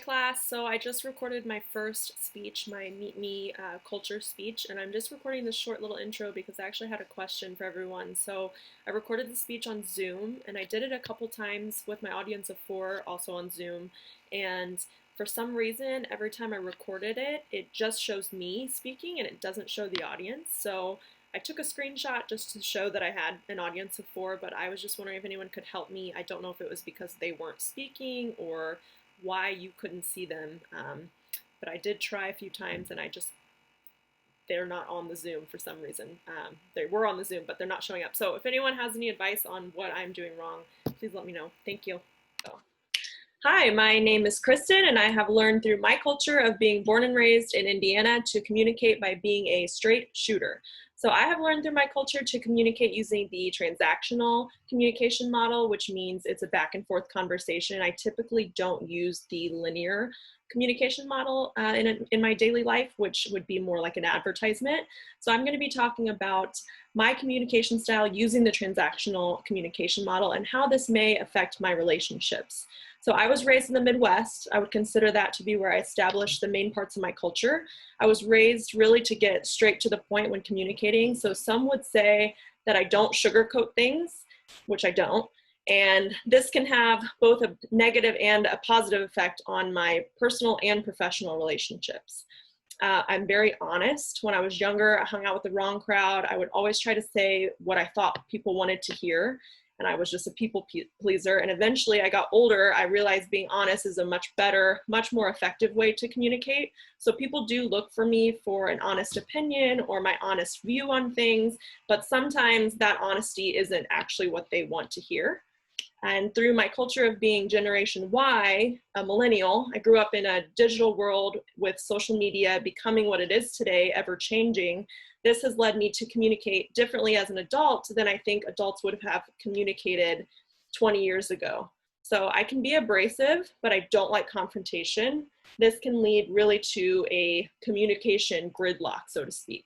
class. So I just recorded my first speech, my Meet Me culture speech, and I'm just recording this short little intro because I actually had a question for everyone. So I recorded the speech on Zoom, and I did it a couple times with my audience of 4, also on Zoom. And for some reason, every time I recorded it, it just shows me speaking and it doesn't show the audience. So I took a screenshot just to show that I had an audience of 4, but I was just wondering if anyone could help me. I don't know if it was because they weren't speaking or why you couldn't see them. But I did try a few times and they're not on the Zoom for some reason. They were on the Zoom, but they're not showing up. So if anyone has any advice on what I'm doing wrong, please let me know. Thank you. So, hi, my name is Kristen, and I have learned through my culture of being born and raised in Indiana to communicate by being a straight shooter. So I have learned through my culture to communicate using the transactional communication model, which means it's a back and forth conversation. I typically don't use the linear communication model in my daily life, which would be more like an advertisement. So I'm going to be talking about my communication style using the transactional communication model and how this may affect my relationships. So I was raised in the Midwest. I would consider that to be where I established the main parts of my culture. I was raised really to get straight to the point when communicating. So some would say that I don't sugarcoat things, which I don't. And this can have both a negative and a positive effect on my personal and professional relationships. I'm very honest. When I was younger, I hung out with the wrong crowd. I would always try to say what I thought people wanted to hear. And I was just a people pleaser. And eventually I got older, I realized being honest is a much better, much more effective way to communicate. So people do look for me for an honest opinion or my honest view on things, but sometimes that honesty isn't actually what they want to hear. And through my culture of being Generation Y, a millennial, I grew up in a digital world with social media becoming what it is today, ever changing. This has led me to communicate differently as an adult than I think adults would have communicated 20 years ago. So I can be abrasive, but I don't like confrontation. This can lead really to a communication gridlock, so to speak.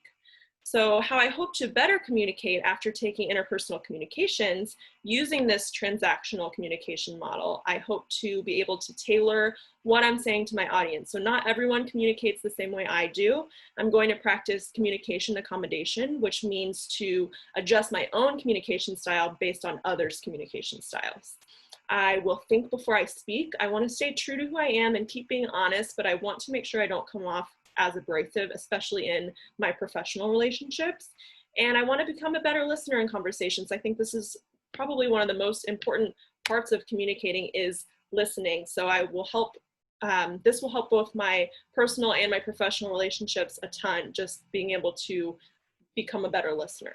So how I hope to better communicate after taking interpersonal communications using this transactional communication model, I hope to be able to tailor what I'm saying to my audience. So not everyone communicates the same way I do. I'm going to practice communication accommodation, which means to adjust my own communication style based on others' communication styles. I will think before I speak. I want to stay true to who I am and keep being honest, but I want to make sure I don't come off as abrasive, especially in my professional relationships. And I want to become a better listener in conversations. I think this is probably one of the most important parts of communicating is listening. So I will help, this will help both my personal and my professional relationships a ton, just being able to become a better listener.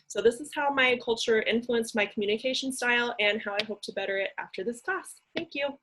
So this is how my culture influenced my communication style and how I hope to better it after this class. Thank you.